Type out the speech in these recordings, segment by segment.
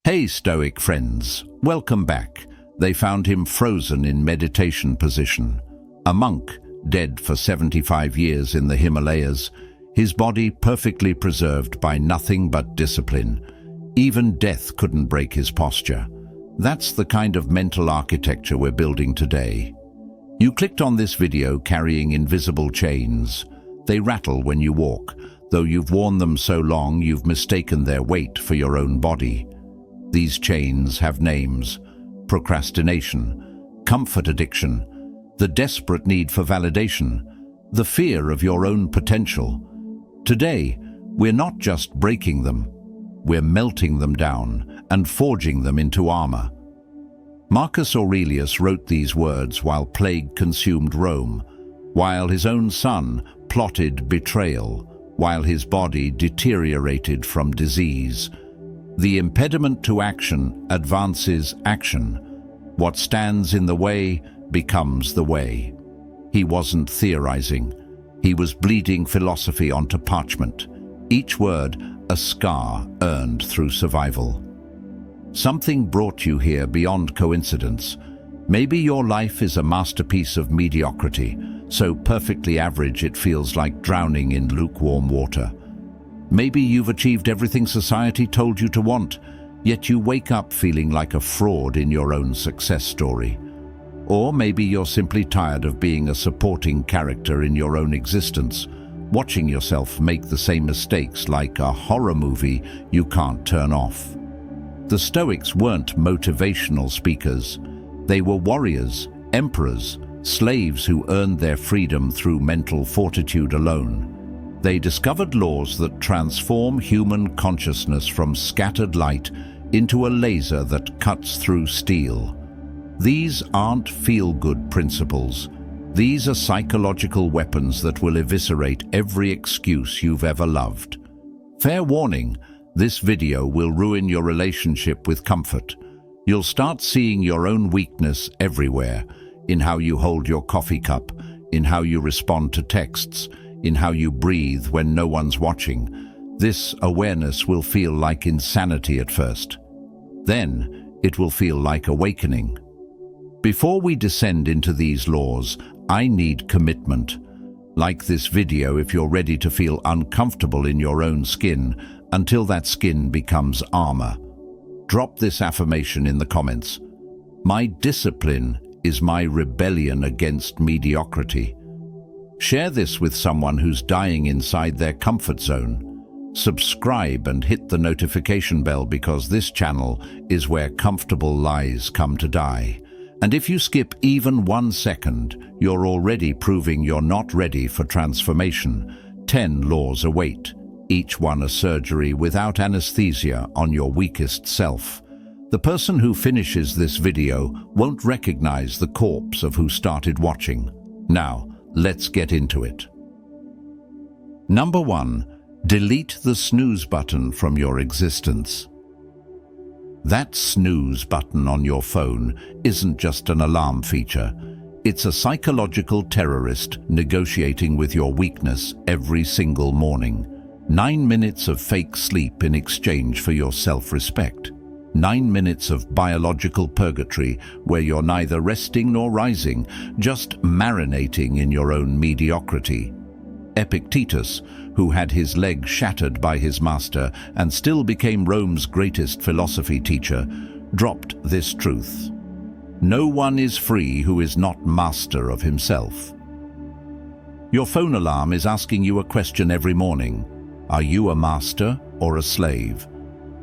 Hey Stoic friends, welcome back. They found him frozen in meditation position. A monk, dead for 75 years in the Himalayas, his body perfectly preserved by nothing but discipline. Even death couldn't break his posture. That's the kind of mental architecture we're building today. You clicked on this video carrying invisible chains. They rattle when you walk, though you've worn them so long you've mistaken their weight for your own body. These chains have names: procrastination, comfort addiction, the desperate need for validation, the fear of your own potential. Today, we're not just breaking them, we're melting them down and forging them into armor. Marcus Aurelius wrote these words while plague consumed Rome, while his own son plotted betrayal, while his body deteriorated from disease. The impediment to action advances action. What stands in the way becomes the way. He wasn't theorizing. He was bleeding philosophy onto parchment, each word a scar earned through survival. Something brought you here beyond coincidence. Maybe your life is a masterpiece of mediocrity, so perfectly average it feels like drowning in lukewarm water. Maybe you've achieved everything society told you to want, yet you wake up feeling like a fraud in your own success story. Or maybe you're simply tired of being a supporting character in your own existence, watching yourself make the same mistakes like a horror movie you can't turn off. The Stoics weren't motivational speakers. They were warriors, emperors, slaves who earned their freedom through mental fortitude alone. They discovered laws that transform human consciousness from scattered light into a laser that cuts through steel. These aren't feel-good principles. These are psychological weapons that will eviscerate every excuse you've ever loved. Fair warning, this video will ruin your relationship with comfort. You'll start seeing your own weakness everywhere, in how you hold your coffee cup, in how you respond to texts, in how you breathe when no one's watching. This awareness will feel like insanity at first. Then it will feel like awakening. Before we descend into these laws, I need commitment. Like this video if you're ready to feel uncomfortable in your own skin until that skin becomes armor. Drop this affirmation in the comments. My discipline is my rebellion against mediocrity. Share this with someone who's dying inside their comfort zone. Subscribe and hit the notification bell because this channel is where comfortable lies come to die. And if you skip even 1 second, you're already proving you're not ready for transformation. 10 laws await, each one a surgery without anesthesia on your weakest self. The person who finishes this video won't recognize the corpse of who started watching. Now, let's get into it. Number 1. Delete the snooze button from your existence. That snooze button on your phone isn't just an alarm feature. It's a psychological terrorist negotiating with your weakness every single morning. 9 minutes of fake sleep in exchange for your self-respect. 9 minutes of biological purgatory where you're neither resting nor rising, just marinating in your own mediocrity. Epictetus, who had his leg shattered by his master and still became Rome's greatest philosophy teacher, dropped this truth. No one is free who is not master of himself. Your phone alarm is asking you a question every morning. Are you a master or a slave?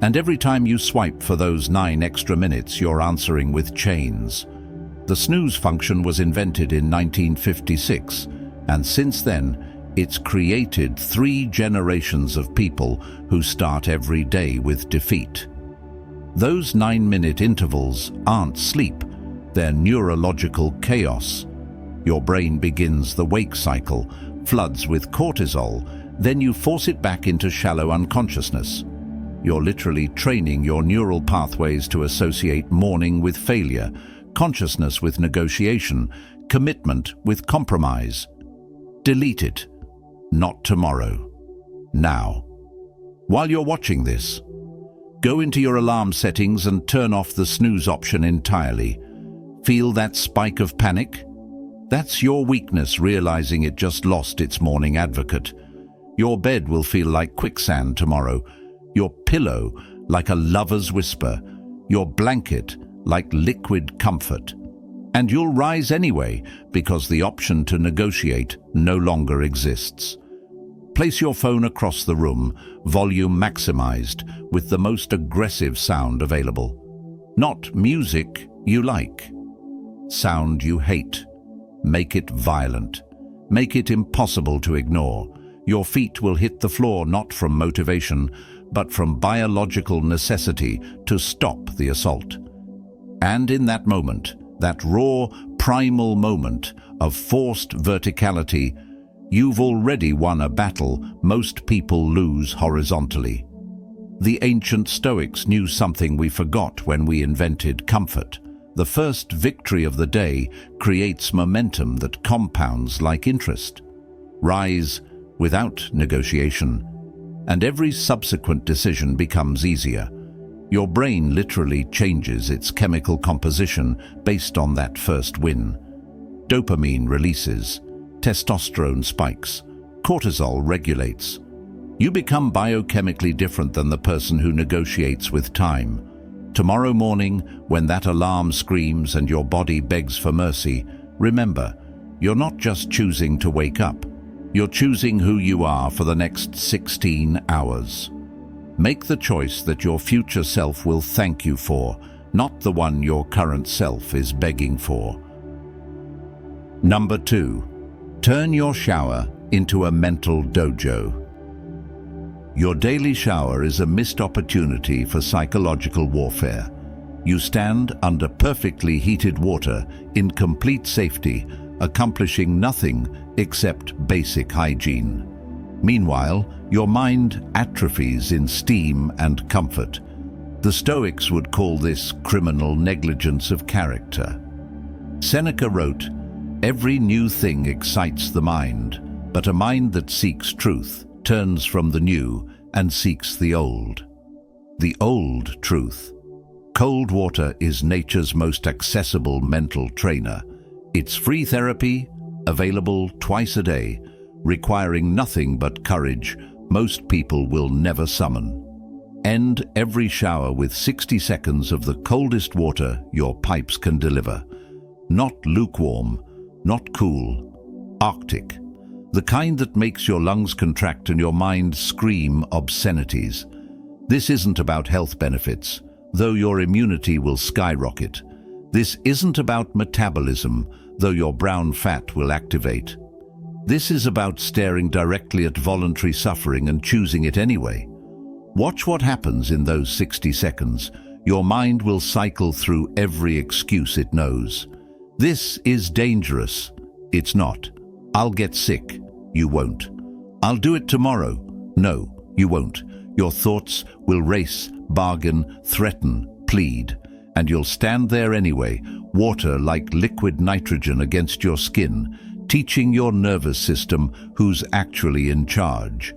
And every time you swipe for those 9 extra minutes, you're answering with chains. The snooze function was invented in 1956, and since then, it's created 3 generations of people who start every day with defeat. Those 9-minute intervals aren't sleep, they're neurological chaos. Your brain begins the wake cycle, floods with cortisol, then you force it back into shallow unconsciousness. You're literally training your neural pathways to associate mourning with failure, consciousness with negotiation, commitment with compromise. Delete it. Not tomorrow. Now. While you're watching this, Go into your alarm settings and turn off the snooze option entirely. Feel that spike of panic? That's your weakness realizing it just lost its morning advocate. Your bed will feel like quicksand tomorrow, your pillow like a lover's whisper, your blanket like liquid comfort. And you'll rise anyway because the option to negotiate no longer exists. Place your phone across the room, volume maximized, with the most aggressive sound available. Not music you like. Sound you hate. Make it violent. Make it impossible to ignore. Your feet will hit the floor not from motivation, but from biological necessity to stop the assault. And in that moment, that raw, primal moment of forced verticality, you've already won a battle most people lose horizontally. The ancient Stoics knew something we forgot when we invented comfort. The first victory of the day creates momentum that compounds like interest. Rise without negotiation, and every subsequent decision becomes easier. Your brain literally changes its chemical composition based on that first win. Dopamine releases, testosterone spikes, cortisol regulates. You become biochemically different than the person who negotiates with time. Tomorrow morning, when that alarm screams and your body begs for mercy, remember, you're not just choosing to wake up. You're choosing who you are for the next 16 hours. Make the choice that your future self will thank you for, not the one your current self is begging for. Number 2. Turn your shower into a mental dojo. Your daily shower is a missed opportunity for psychological warfare. You stand under perfectly heated water in complete safety, accomplishing nothing except basic hygiene. Meanwhile, your mind atrophies in steam and comfort. The Stoics would call this criminal negligence of character. Seneca wrote, "Every new thing excites the mind, but a mind that seeks truth turns from the new and seeks the old." The old truth. Cold water is nature's most accessible mental trainer. It's free therapy, available twice a day, requiring nothing but courage most people will never summon. End every shower with 60 seconds of the coldest water your pipes can deliver. Not lukewarm, not cool, Arctic. The kind that makes your lungs contract and your mind scream obscenities. This isn't about health benefits, though your immunity will skyrocket. This isn't about metabolism, though your brown fat will activate. This is about staring directly at voluntary suffering and choosing it anyway. Watch what happens in those 60 seconds. Your mind will cycle through every excuse it knows. This is dangerous. It's not. I'll get sick. You won't. I'll do it tomorrow. No, you won't. Your thoughts will race, bargain, threaten, plead, and you'll stand there anyway, water like liquid nitrogen against your skin, teaching your nervous system who's actually in charge.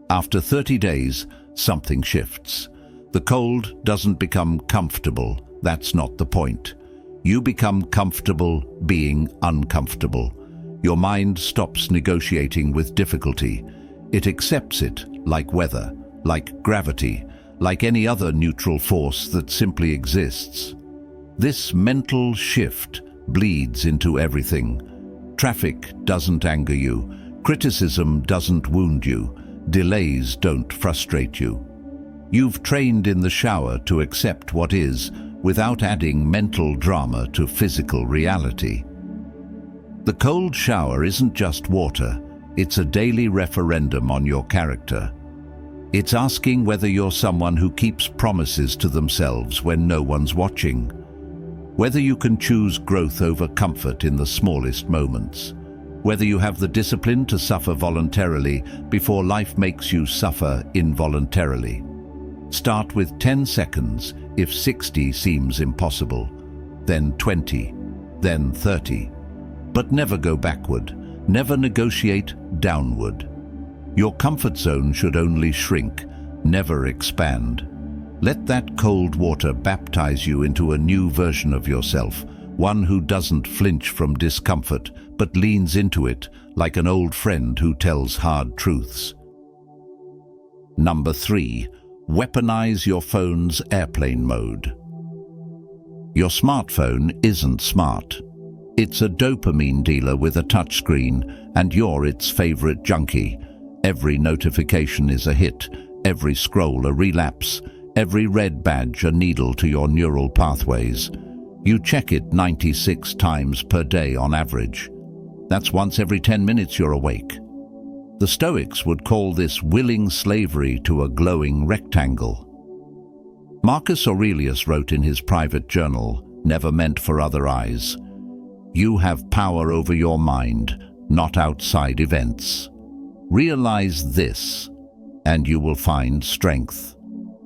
After 30 days, something shifts. The cold doesn't become comfortable. That's not the point. You become comfortable being uncomfortable. Your mind stops negotiating with difficulty. It accepts it like weather, like gravity, like any other neutral force that simply exists. This mental shift bleeds into everything. Traffic doesn't anger you. Criticism doesn't wound you. Delays don't frustrate you. You've trained in the shower to accept what is without adding mental drama to physical reality. The cold shower isn't just water, it's a daily referendum on your character. It's asking whether you're someone who keeps promises to themselves when no one's watching. Whether you can choose growth over comfort in the smallest moments. Whether you have the discipline to suffer voluntarily before life makes you suffer involuntarily. Start with 10 seconds if 60 seems impossible, then 20, then 30. But never go backward, never negotiate downward. Your comfort zone should only shrink, never expand. Let that cold water baptize you into a new version of yourself, one who doesn't flinch from discomfort, but leans into it like an old friend who tells hard truths. Number 3. Weaponize your phone's airplane mode. Your smartphone isn't smart. It's a dopamine dealer with a touchscreen, and you're its favorite junkie. Every notification is a hit, every scroll a relapse, every red badge a needle to your neural pathways. You check it 96 times per day on average. That's once every 10 minutes you're awake. The Stoics would call this willing slavery to a glowing rectangle. Marcus Aurelius wrote in his private journal, "Never meant for other eyes. You have power over your mind, not outside events. Realize this, and you will find strength."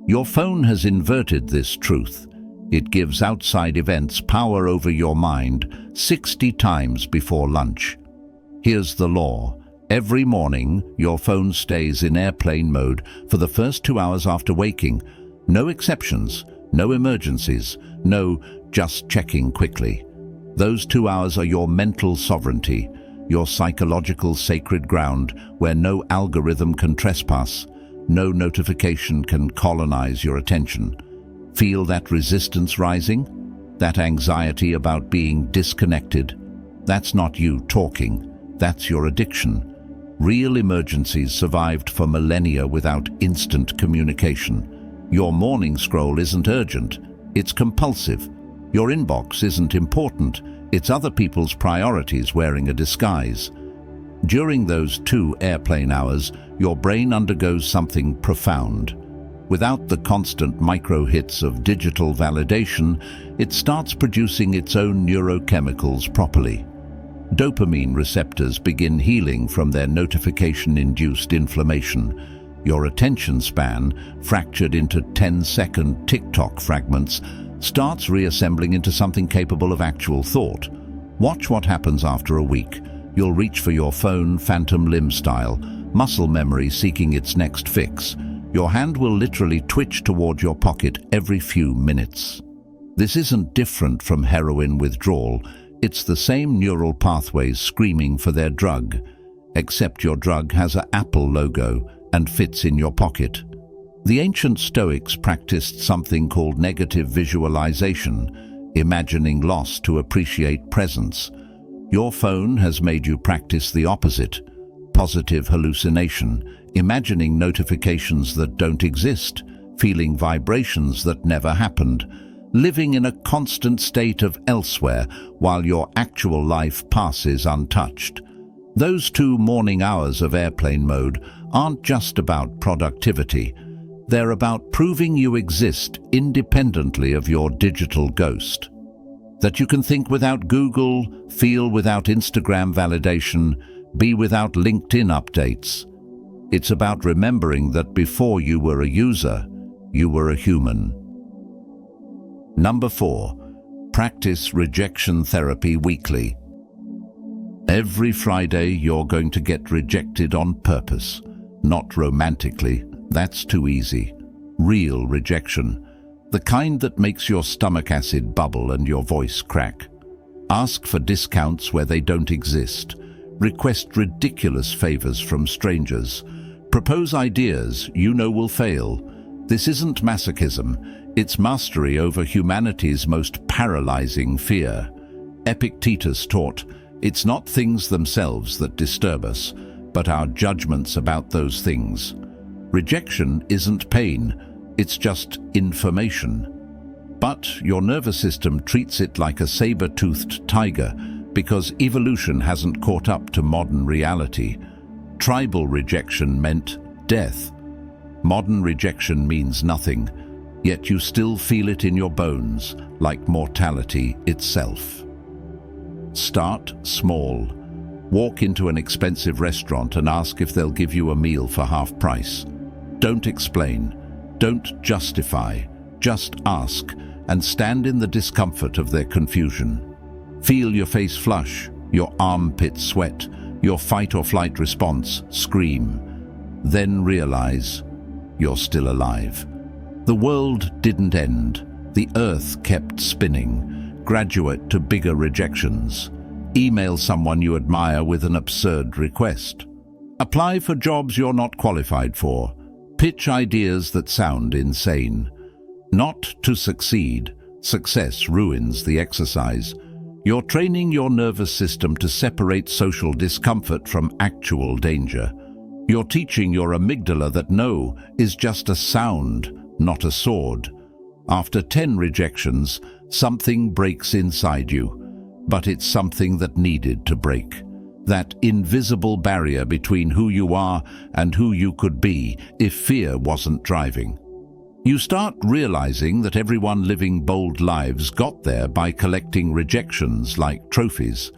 Your phone has inverted this truth. It gives outside events power over your mind 60 times before lunch. Here's the law. Every morning, your phone stays in airplane mode for the first 2 hours after waking. No exceptions, no emergencies, no just checking quickly. Those 2 hours are your mental sovereignty, your psychological sacred ground where no algorithm can trespass, no notification can colonize your attention. Feel that resistance rising? That anxiety about being disconnected? That's not you talking, that's your addiction. Real emergencies survived for millennia without instant communication. Your morning scroll isn't urgent, it's compulsive. Your inbox isn't important, it's other people's priorities wearing a disguise. During those 2 airplane hours, your brain undergoes something profound. Without the constant micro-hits of digital validation, it starts producing its own neurochemicals properly. Dopamine receptors begin healing from their notification-induced inflammation. Your attention span, fractured into 10-second TikTok fragments, starts reassembling into something capable of actual thought. Watch what happens after a week. You'll reach for your phone phantom limb style, muscle memory seeking its next fix. Your hand will literally twitch toward your pocket every few minutes. This isn't different from heroin withdrawal. It's the same neural pathways screaming for their drug, except your drug has an Apple logo and fits in your pocket. The ancient Stoics practiced something called negative visualization, imagining loss to appreciate presence. Your phone has made you practice the opposite, positive hallucination, imagining notifications that don't exist, feeling vibrations that never happened, living in a constant state of elsewhere while your actual life passes untouched. Those 2 morning hours of airplane mode aren't just about productivity. They're about proving you exist independently of your digital ghost. That you can think without Google, feel without Instagram validation, be without LinkedIn updates. It's about remembering that before you were a user, you were a human. Number 4. Practice rejection therapy weekly. Every Friday you're going to get rejected on purpose, not romantically. That's too easy. Real rejection. The kind that makes your stomach acid bubble and your voice crack. Ask for discounts where they don't exist. Request ridiculous favors from strangers. Propose ideas you know will fail. This isn't masochism. It's mastery over humanity's most paralyzing fear. Epictetus taught, it's not things themselves that disturb us, but our judgments about those things. Rejection isn't pain, it's just information. But your nervous system treats it like a saber-toothed tiger because evolution hasn't caught up to modern reality. Tribal rejection meant death. Modern rejection means nothing, yet you still feel it in your bones, like mortality itself. Start small. Walk into an expensive restaurant and ask if they'll give you a meal for half price. Don't explain. Don't justify. Just ask and stand in the discomfort of their confusion. Feel your face flush, your armpits sweat, your fight or flight response scream. Then realize you're still alive. The world didn't end. The earth kept spinning. Graduate to bigger rejections. Email someone you admire with an absurd request. Apply for jobs you're not qualified for. Pitch ideas that sound insane. Not to succeed. Success ruins the exercise. You're training your nervous system to separate social discomfort from actual danger. You're teaching your amygdala that no is just a sound, not a sword. After 10 rejections, something breaks inside you. But it's something that needed to break. That invisible barrier between who you are and who you could be if fear wasn't driving. You start realizing that everyone living bold lives got there by collecting rejections like trophies.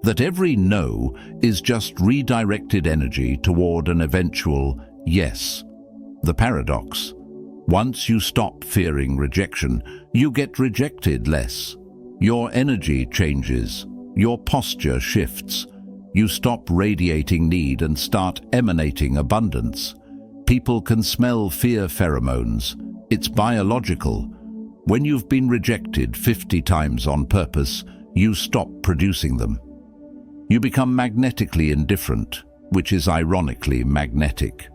That every no is just redirected energy toward an eventual yes. The paradox. Once you stop fearing rejection, you get rejected less. Your energy changes. Your posture shifts. You stop radiating need and start emanating abundance. People can smell fear pheromones. It's biological. When you've been rejected 50 times on purpose, you stop producing them. You become magnetically indifferent, which is ironically magnetic.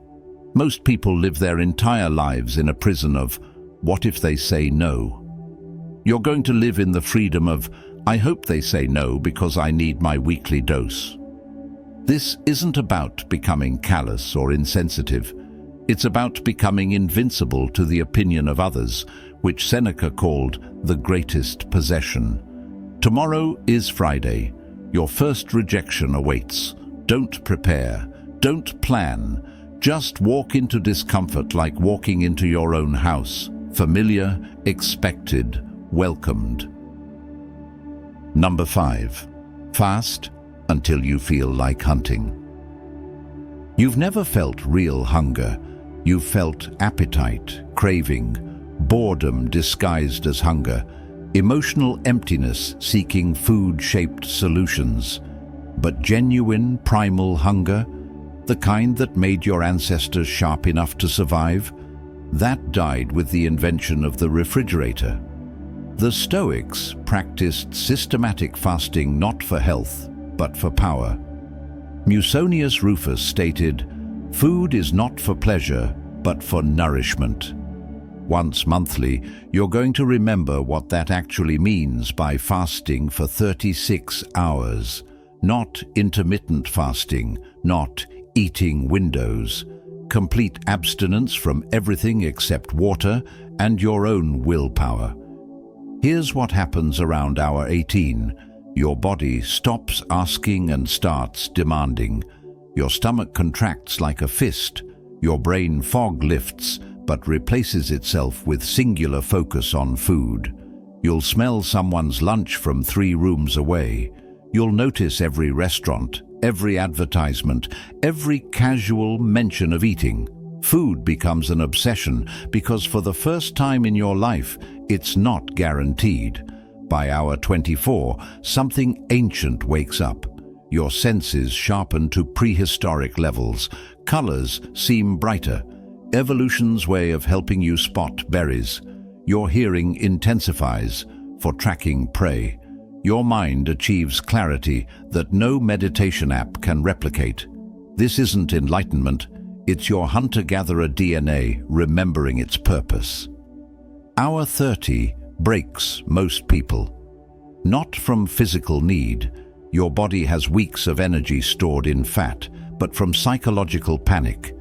Most people live their entire lives in a prison of, what if they say no? You're going to live in the freedom of, I hope they say no because I need my weekly dose. This isn't about becoming callous or insensitive. It's about becoming invincible to the opinion of others, which Seneca called the greatest possession. Tomorrow is Friday. Your first rejection awaits. Don't prepare. Don't plan. Just walk into discomfort like walking into your own house. Familiar, expected, welcomed. Number 5. Fast until you feel like hunting. You've never felt real hunger. You've felt appetite, craving, boredom disguised as hunger, emotional emptiness seeking food-shaped solutions. But genuine primal hunger, the kind that made your ancestors sharp enough to survive, that died with the invention of the refrigerator. The Stoics practiced systematic fasting not for health, but for power. Musonius Rufus stated, "Food is not for pleasure, but for nourishment." Once monthly, you're going to remember what that actually means by fasting for 36 hours. Not intermittent fasting, not eating windows. Complete abstinence from everything except water and your own willpower. Here's what happens around hour 18. Your body stops asking and starts demanding. Your stomach contracts like a fist. Your brain fog lifts, but replaces itself with singular focus on food. You'll smell someone's lunch from 3 rooms away. You'll notice every restaurant, every advertisement, every casual mention of eating. Food becomes an obsession because for the first time in your life, it's not guaranteed. By hour 24, something ancient wakes up. Your senses sharpen to prehistoric levels. Colors seem brighter. Evolution's way of helping you spot berries. Your hearing intensifies for tracking prey. Your mind achieves clarity that no meditation app can replicate. This isn't enlightenment. It's your hunter-gatherer DNA remembering its purpose. Hour 30 breaks most people. Not from physical need. Your body has weeks of energy stored in fat, but from psychological panic.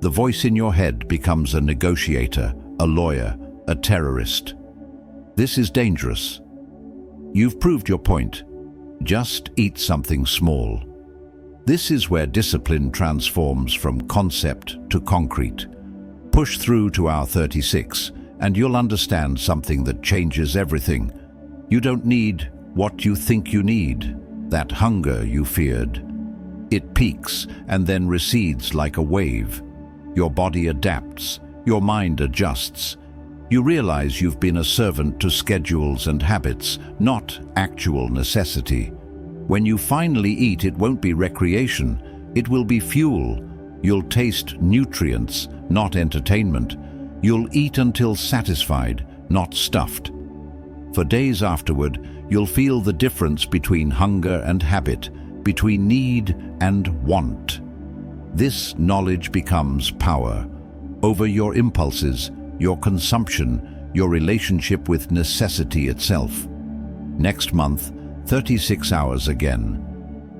The voice in your head becomes a negotiator, a lawyer, a terrorist. This is dangerous. You've proved your point. Just eat something small. This is where discipline transforms from concept to concrete. Push through to hour 36, and you'll understand something that changes everything. You don't need what you think you need, that hunger you feared. It peaks and then recedes like a wave. Your body adapts, your mind adjusts. You realize you've been a servant to schedules and habits, not actual necessity. When you finally eat, it won't be recreation, it will be fuel. You'll taste nutrients, not entertainment. You'll eat until satisfied, not stuffed. For days afterward, you'll feel the difference between hunger and habit, between need and want. This knowledge becomes power over your impulses, your consumption, your relationship with necessity itself. Next month, 36 hours again.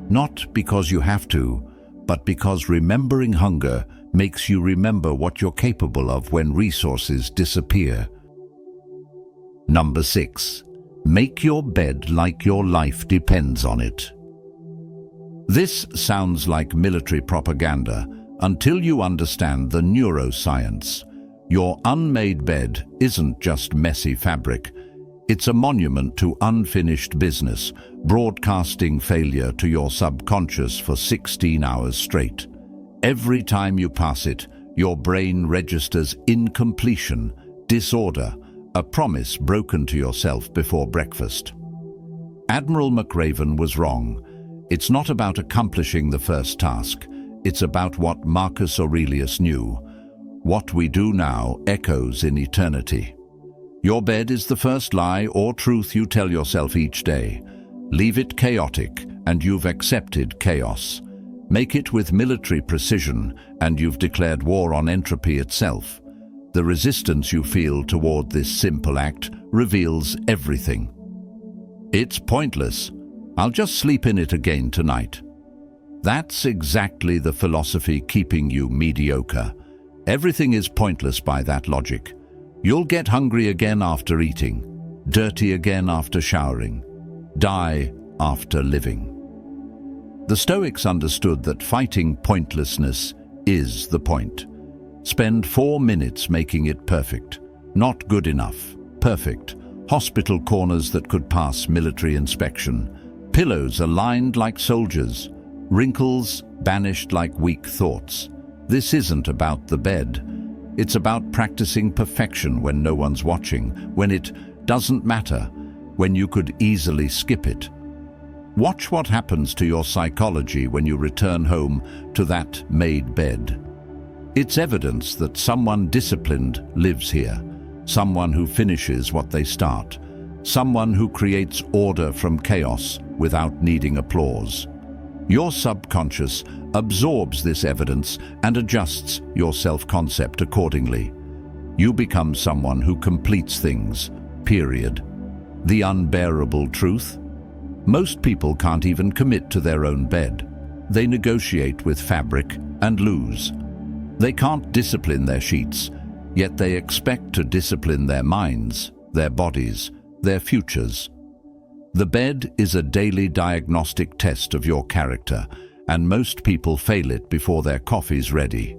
Not because you have to, but because remembering hunger makes you remember what you're capable of when resources disappear. Number 6. Make your bed like your life depends on it. This sounds like military propaganda until you understand the neuroscience. Your unmade bed isn't just messy fabric. It's a monument to unfinished business, broadcasting failure to your subconscious for 16 hours straight. Every time you pass it, your brain registers incompletion, disorder, a promise broken to yourself before breakfast. Admiral McRaven was wrong. It's not about accomplishing the first task. It's about what Marcus Aurelius knew. What we do now echoes in eternity. Your bed is the first lie or truth you tell yourself each day. Leave it chaotic, and you've accepted chaos. Make it with military precision, and you've declared war on entropy itself. The resistance you feel toward this simple act reveals everything. It's pointless. I'll just sleep in it again tonight. That's exactly the philosophy keeping you mediocre. Everything is pointless by that logic. You'll get hungry again after eating, dirty again after showering, die after living. The Stoics understood that fighting pointlessness is the point. Spend 4 minutes making it perfect. Not good enough. Perfect. Hospital corners that could pass military inspection. Pillows aligned like soldiers. Wrinkles banished like weak thoughts. This isn't about the bed. It's about practicing perfection when no one's watching, when it doesn't matter, when you could easily skip it. Watch what happens to your psychology when you return home to that made bed. It's evidence that someone disciplined lives here, someone who finishes what they start, someone who creates order from chaos without needing applause. Your subconscious absorbs this evidence and adjusts your self-concept accordingly. You become someone who completes things, period. The unbearable truth? Most people can't even commit to their own bed. They negotiate with fabric and lose. They can't discipline their sheets, yet they expect to discipline their minds, their bodies, their futures. The bed is a daily diagnostic test of your character, and most people fail it before their coffee's ready.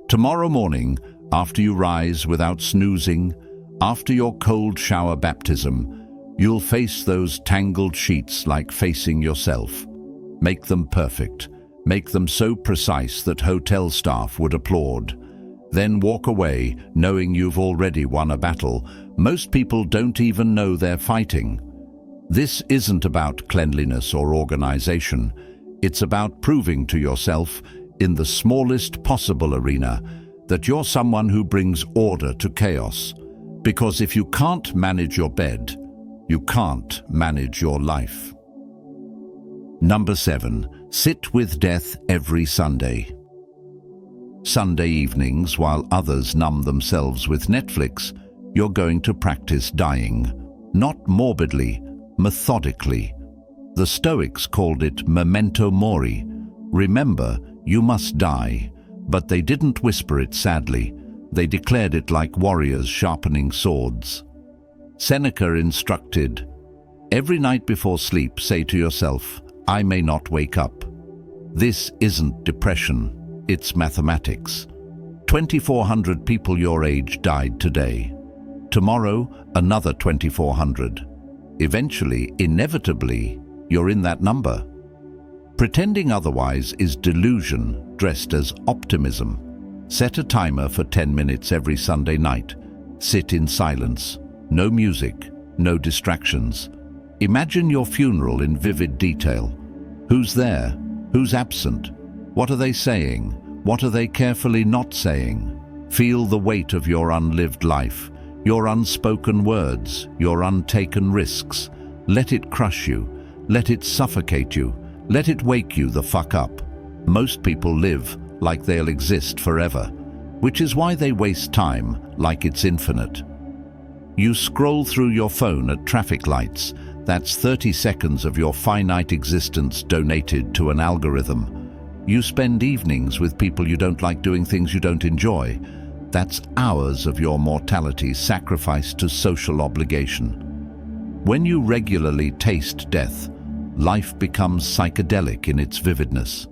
Tomorrow morning, after you rise without snoozing, after your cold shower baptism, you'll face those tangled sheets like facing yourself. Make them perfect. Make them so precise that hotel staff would applaud. Then walk away knowing you've already won a battle most people don't even know they're fighting. This isn't about cleanliness or organization. It's about proving to yourself, in the smallest possible arena, that you're someone who brings order to chaos. Because if you can't manage your bed, you can't manage your life. Number 7. Sit with death every Sunday. Sunday evenings, while others numb themselves with Netflix, you're going to practice dying. Not morbidly, methodically. The Stoics called it memento mori. Remember, you must die. But they didn't whisper it sadly. They declared it like warriors sharpening swords. Seneca instructed, "Every night before sleep, say to yourself, 'I may not wake up.' This isn't depression, it's mathematics. 2,400 people your age died today. Tomorrow, another 2,400. Eventually, inevitably, you're in that number. Pretending otherwise is delusion dressed as optimism. Set a timer for 10 minutes every Sunday night. Sit in silence. No music, no distractions. Imagine your funeral in vivid detail. Who's there? Who's absent? What are they saying? What are they carefully not saying? Feel the weight of your unlived life, your unspoken words, your untaken risks. Let it crush you. Let it suffocate you. Let it wake you the fuck up. Most people live like they'll exist forever, which is why they waste time like it's infinite. You scroll through your phone at traffic lights. That's 30 seconds of your finite existence donated to an algorithm. You spend evenings with people you don't like doing things you don't enjoy. That's hours of your mortality sacrificed to social obligation. When you regularly taste death, life becomes psychedelic in its vividness.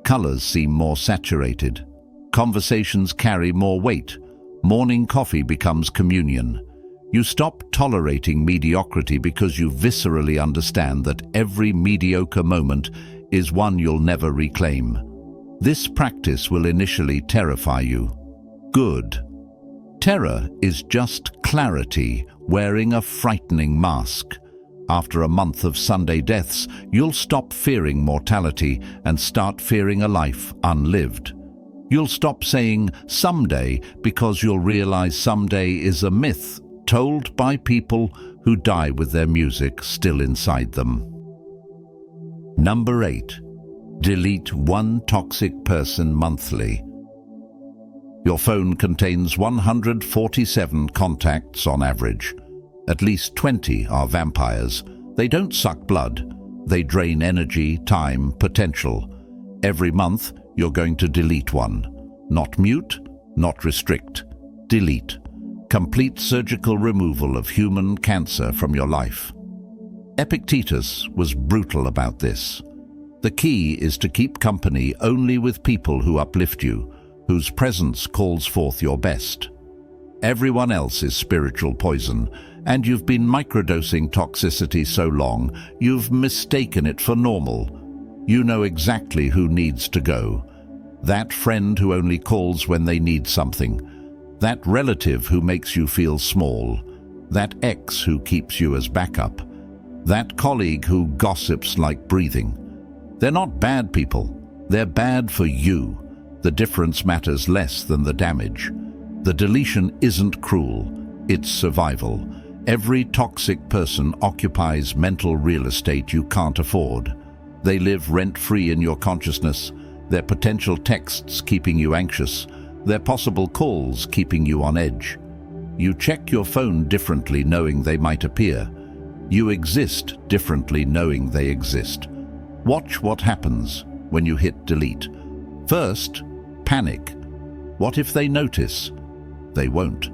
Colors seem more saturated. Conversations carry more weight. Morning coffee becomes communion. You stop tolerating mediocrity because you viscerally understand that every mediocre moment is one you'll never reclaim. This practice will initially terrify you. Good. Terror is just clarity wearing a frightening mask. After a month of Sunday deaths, you'll stop fearing mortality and start fearing a life unlived. You'll stop saying someday because you'll realize someday is a myth told by people who die with their music still inside them. Number 8. Delete one toxic person monthly. Your phone contains 147 contacts on average. At least 20 are vampires. They don't suck blood. They drain energy, time, potential. Every month, you're going to delete one. Not mute, not restrict. Delete. Complete surgical removal of human cancer from your life. Epictetus was brutal about this. The key is to keep company only with people who uplift you, whose presence calls forth your best. Everyone else is spiritual poison, and you've been microdosing toxicity so long, you've mistaken it for normal. You know exactly who needs to go. That friend who only calls when they need something. That relative who makes you feel small. That ex who keeps you as backup. That colleague who gossips like breathing. They're not bad people. They're bad for you. The difference matters less than the damage. The deletion isn't cruel, it's survival. Every toxic person occupies mental real estate you can't afford. They live rent-free in your consciousness, their potential texts keeping you anxious, their possible calls keeping you on edge. You check your phone differently knowing they might appear. You exist differently knowing they exist. Watch what happens when you hit delete. First, panic. What if they notice? They won't.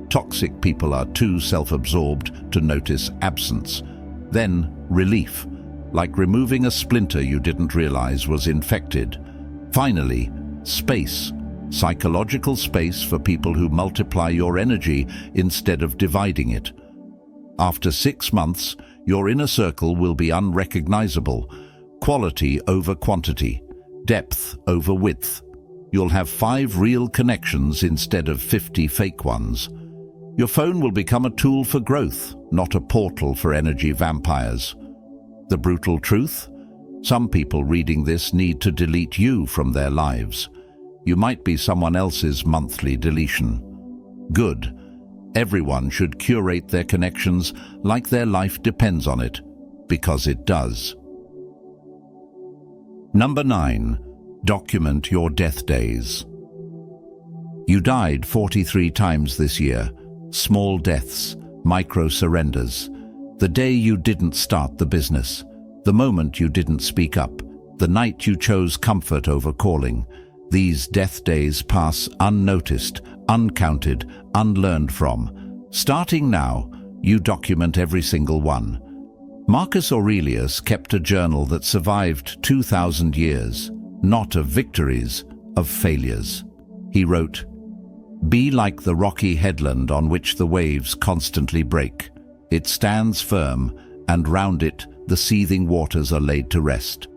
Toxic people are too self-absorbed to notice absence. Then, relief, like removing a splinter you didn't realize was infected. Finally, space. Psychological space for people who multiply your energy instead of dividing it. After 6 months, your inner circle will be unrecognizable. Quality over quantity. Depth over width. You'll have 5 real connections instead of 50 fake ones. Your phone will become a tool for growth, not a portal for energy vampires. The brutal truth? Some people reading this need to delete you from their lives. You might be someone else's monthly deletion. Good. Everyone should curate their connections like their life depends on it, because it does. Number 9. Document your death days. You died 43 times this year. Small deaths, micro surrenders. The day you didn't start the business. The moment you didn't speak up. The night you chose comfort over calling. These death days pass unnoticed, uncounted, unlearned from. Starting now, you document every single one. Marcus Aurelius kept a journal that survived 2,000 years. Not of victories, of failures. He wrote, "Be like the rocky headland on which the waves constantly break. It stands firm, and round it the seething waters are laid to rest."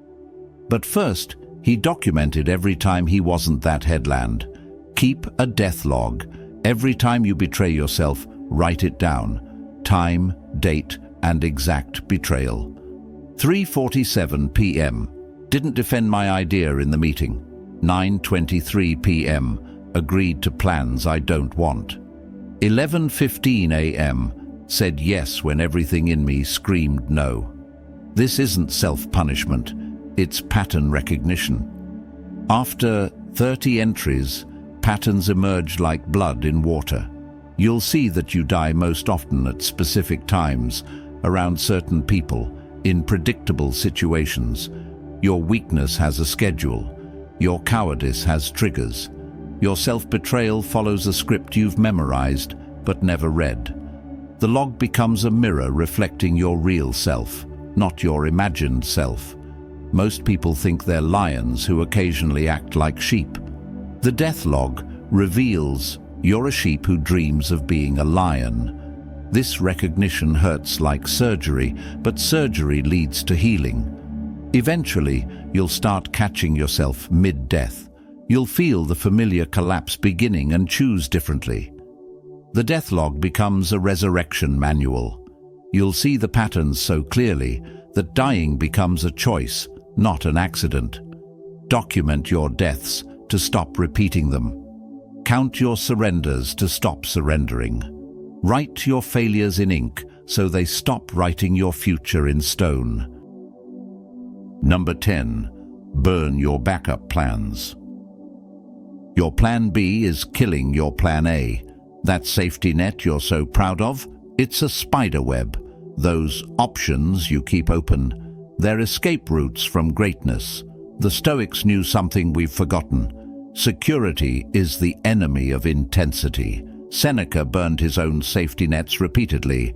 But first, he documented every time he wasn't that headland. Keep a death log. Every time you betray yourself, write it down. Time, date, and exact betrayal. 3:47 p.m. Didn't defend my idea in the meeting. 9:23 p.m. agreed to plans I don't want. 11:15 a.m. said yes when everything in me screamed no. This isn't self-punishment, it's pattern recognition. After 30 entries, patterns emerge like blood in water. You'll see that you die most often at specific times, around certain people, in predictable situations. Your weakness has a schedule. Your cowardice has triggers. Your self-betrayal follows a script you've memorized but never read. The log becomes a mirror reflecting your real self, not your imagined self. Most people think they're lions who occasionally act like sheep. The death log reveals you're a sheep who dreams of being a lion. This recognition hurts like surgery, but surgery leads to healing. Eventually, you'll start catching yourself mid-death. You'll feel the familiar collapse beginning and choose differently. The death log becomes a resurrection manual. You'll see the patterns so clearly that dying becomes a choice, not an accident. Document your deaths to stop repeating them. Count your surrenders to stop surrendering. Write your failures in ink so they stop writing your future in stone. Number 10. Burn your backup plans. Your plan B is killing your plan A. That safety net you're so proud of, it's a spider web. Those options you keep open, they're escape routes from greatness. The Stoics knew something we've forgotten. Security is the enemy of intensity. Seneca burned his own safety nets repeatedly.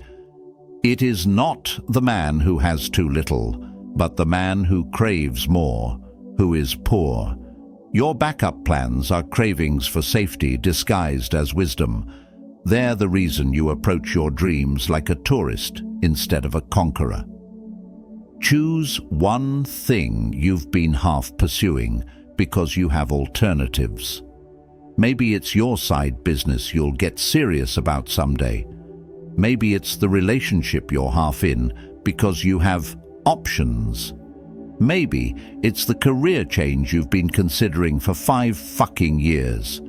It is not the man who has too little, but the man who craves more, who is poor. Your backup plans are cravings for safety disguised as wisdom. They're the reason you approach your dreams like a tourist instead of a conqueror. Choose one thing you've been half pursuing because you have alternatives. Maybe it's your side business you'll get serious about someday. Maybe it's the relationship you're half in because you have options. Maybe it's the career change you've been considering for 5 fucking years.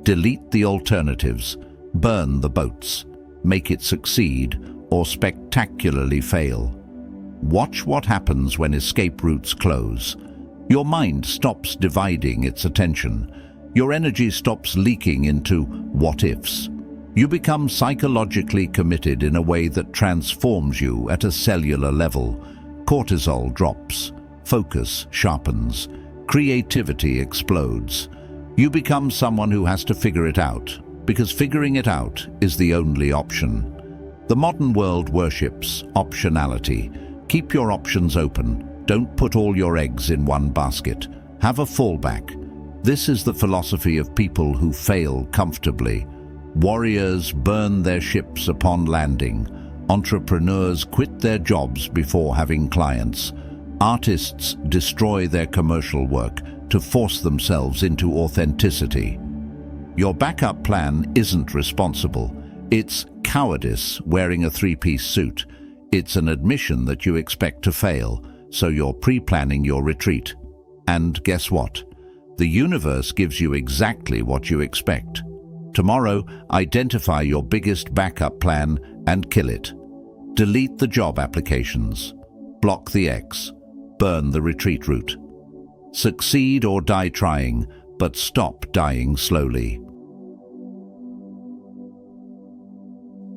Delete the alternatives, burn the boats, make it succeed or spectacularly fail. Watch what happens when escape routes close. Your mind stops dividing its attention. Your energy stops leaking into what-ifs. You become psychologically committed in a way that transforms you at a cellular level. Cortisol drops, focus sharpens, creativity explodes. You become someone who has to figure it out, because figuring it out is the only option. The modern world worships optionality. Keep your options open. Don't put all your eggs in one basket. Have a fallback. This is the philosophy of people who fail comfortably. Warriors burn their ships upon landing. Entrepreneurs quit their jobs before having clients. Artists destroy their commercial work to force themselves into authenticity. Your backup plan isn't responsible. It's cowardice wearing a 3-piece suit. It's an admission that you expect to fail, so you're pre-planning your retreat. And guess what? The universe gives you exactly what you expect. Tomorrow, identify your biggest backup plan and kill it. Delete the job applications. Block the X. Burn the retreat route. Succeed or die trying, but stop dying slowly.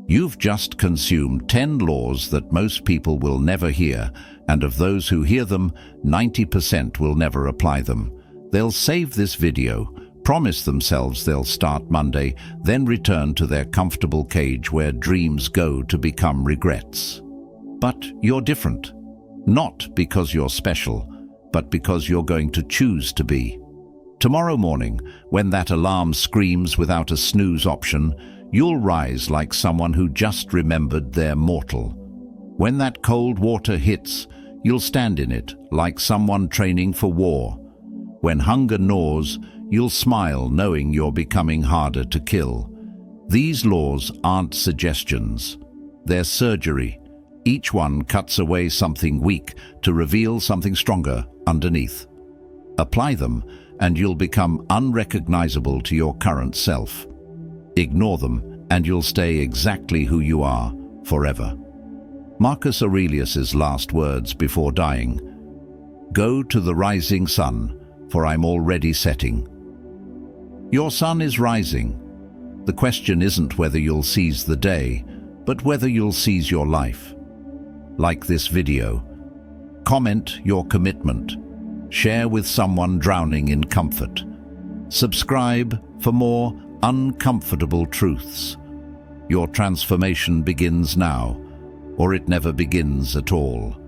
You've just consumed 10 laws that most people will never hear, and of those who hear them, 90% will never apply them. They'll save this video, promise themselves they'll start Monday, then return to their comfortable cage where dreams go to become regrets. But you're different. Not because you're special, but because you're going to choose to be. Tomorrow morning, when that alarm screams without a snooze option, you'll rise like someone who just remembered they're mortal. When that cold water hits, you'll stand in it like someone training for war. When hunger gnaws, you'll smile knowing you're becoming harder to kill. These laws aren't suggestions. They're surgery. Each one cuts away something weak to reveal something stronger underneath. Apply them, and you'll become unrecognizable to your current self. Ignore them, and you'll stay exactly who you are, forever. Marcus Aurelius's last words before dying: "Go to the rising sun, for I'm already setting." Your sun is rising. The question isn't whether you'll seize the day, but whether you'll seize your life. Like this video. Comment your commitment. Share with someone drowning in comfort. Subscribe for more uncomfortable truths. Your transformation begins now, or it never begins at all.